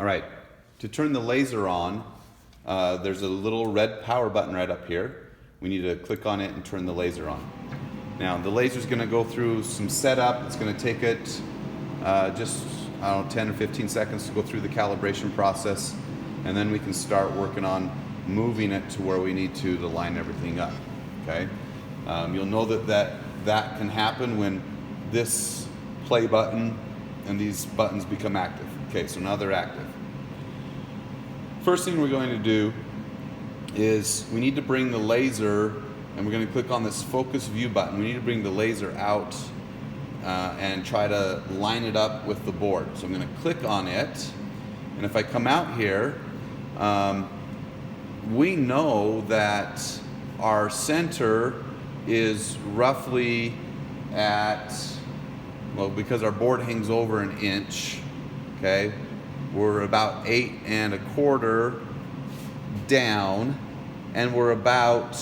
All right, to turn the laser on, there's a little red power button right up here. We need to click on it and turn the laser on. Now the laser is going to go through some setup. It's going to take it just, I don't know, 10 or 15 seconds to go through the calibration process, and then we can start working on moving it to where we need to line everything up. Okay, you'll know that can happen when this play button and these buttons become active. Okay, so now they're active. First thing we're going to do is we need to bring the laser, and we're going to click on this focus view button. We need to bring the laser out and try to line it up with the board. So I'm going to click on it, and if I come out here, we know that our center is roughly at, well, because our board hangs over an inch, okay, we're about 8 1/4 down, and we're about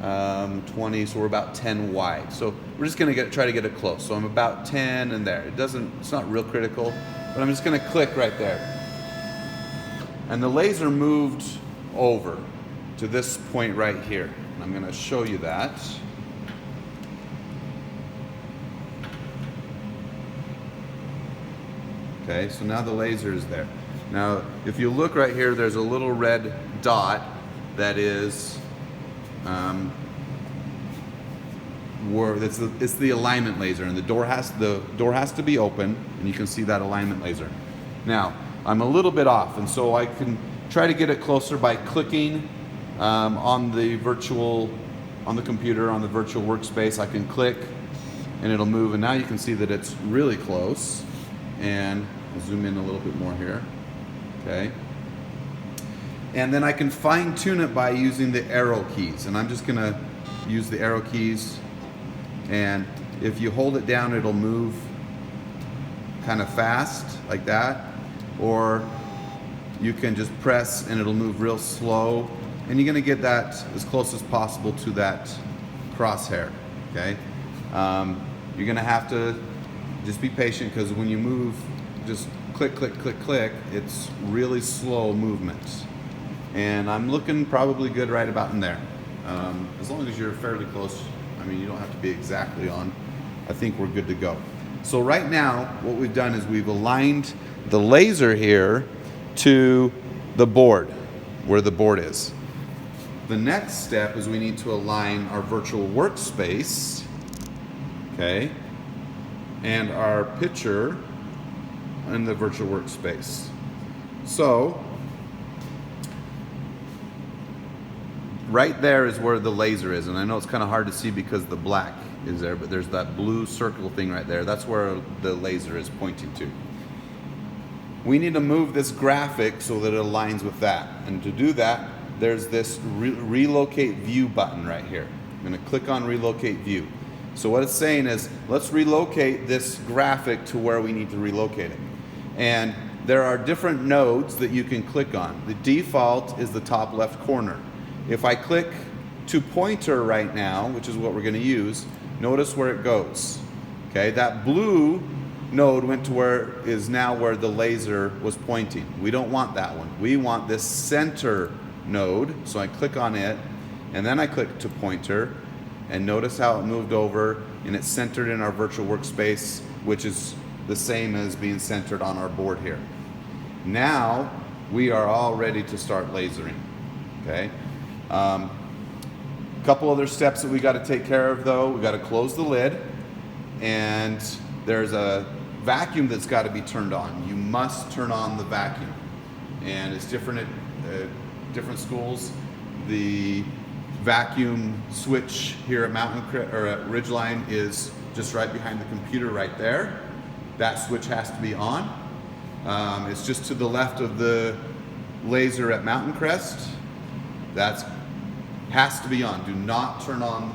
20, so we're about 10 wide. So we're just gonna try to get it close. So I'm about 10 and there. It's not real critical, but I'm just gonna click right there. And the laser moved over to this point right here. And I'm gonna show you that. Okay, so now the laser is there. Now, if you look right here, there's a little red dot that is it's the alignment laser, and the door has to be open, and you can see that alignment laser. Now, I'm a little bit off, and so I can try to get it closer by clicking on the computer, on the virtual workspace. I can click, and it'll move, and now you can see that it's really close. And I'll zoom in a little bit more here. Okay. And then I can fine tune it by using the arrow keys. And I'm just gonna use the arrow keys. And if you hold it down, it'll move kind of fast like that. Or you can just press and it'll move real slow. And you're gonna get that as close as possible to that crosshair. Okay. You're gonna have to just be patient, because when you move, just click, click, click, click, it's really slow movement. And I'm looking probably good right about in there. As long as you're fairly close, I mean, you don't have to be exactly on. I think we're good to go. So right now, what we've done is we've aligned the laser here to the board, where the board is. The next step is we need to align our virtual workspace, okay, and our picture in the virtual workspace. So right there is where the laser is, and I know it's kind of hard to see because the black is there, but there's that blue circle thing right there. That's where the laser is pointing to. We need to move this graphic so that it aligns with that, and to do that, there's this relocate view button right here. I'm going to click on relocate view. So what it's saying is, let's relocate this graphic to where we need to relocate it. And there are different nodes that you can click on. The default is the top left corner. If I click to pointer right now, which is what we're going to use, notice where it goes. Okay, that blue node went to where the laser was pointing. We don't want that one. We want this center node. So I click on it, and then I click to pointer. And notice how it moved over, and it's centered in our virtual workspace, which is the same as being centered on our board here. Now we are all ready to start lasering. Okay. Couple other steps that we got to take care of though. We got to close the lid, and there's a vacuum that's got to be turned on. You must turn on the vacuum, and it's different at different schools. The vacuum switch here at Ridgeline is just right behind the computer right there. That switch has to be on. It's just to the left of the laser at Mountain Crest. That has to be on. Do not turn on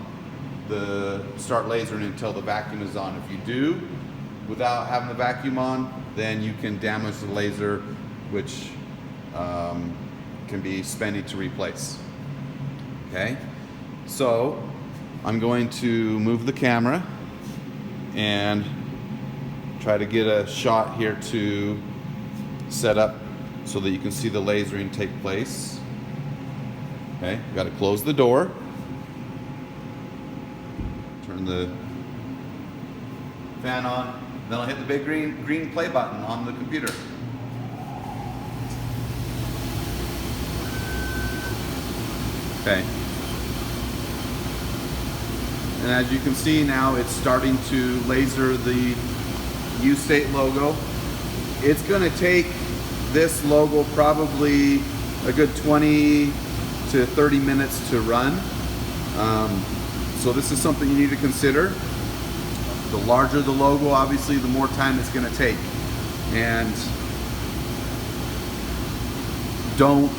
the start lasering until the vacuum is on. If you do without having the vacuum on, then you can damage the laser, which can be spendy to replace. Okay, so I'm going to move the camera and try to get a shot here to set up so that you can see the lasering take place. Okay, got to close the door. Turn the fan on. Then I'll hit the big green play button on the computer. Okay. And as you can see now, it's starting to laser the U-State logo. It's going to take this logo probably a good 20 to 30 minutes to run. So this is something you need to consider. The larger the logo, obviously, the more time it's going to take. And don't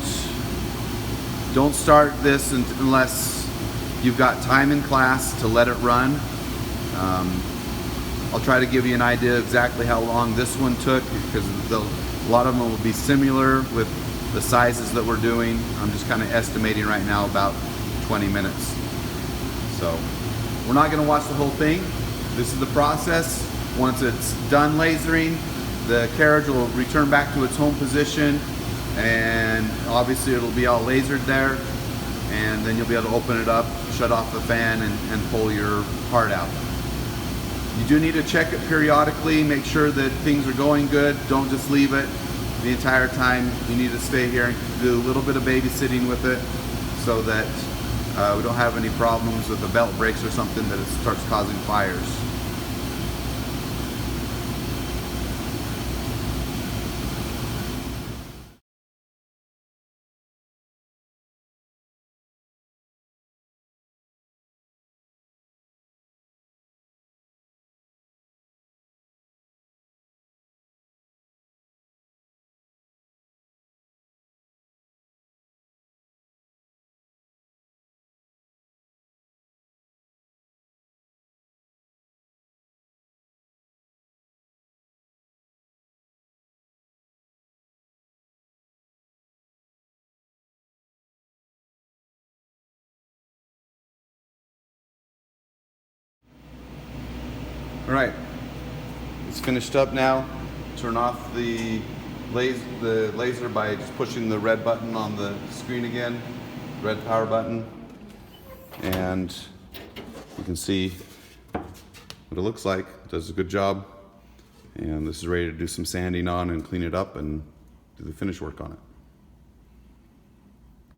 start this unless you've got time in class to let it run. I'll try to give you an idea exactly how long this one took, because a lot of them will be similar with the sizes that we're doing. I'm just kind of estimating right now about 20 minutes. So we're not going to watch the whole thing. This is the process. Once it's done lasering, the carriage will return back to its home position, and obviously it'll be all lasered there, and then you'll be able to open it up, shut off the fan, and pull your part out. You do need to check it periodically, make sure that things are going good. Don't just leave it the entire time. You need to stay here and do a little bit of babysitting with it, so that we don't have any problems with the belt breaks or something that it starts causing fires. All right, it's finished up now. Turn off the laser by just pushing the red button on the screen again, red power button, and you can see what it looks like. It does a good job, and this is ready to do some sanding on and clean it up and do the finish work on it.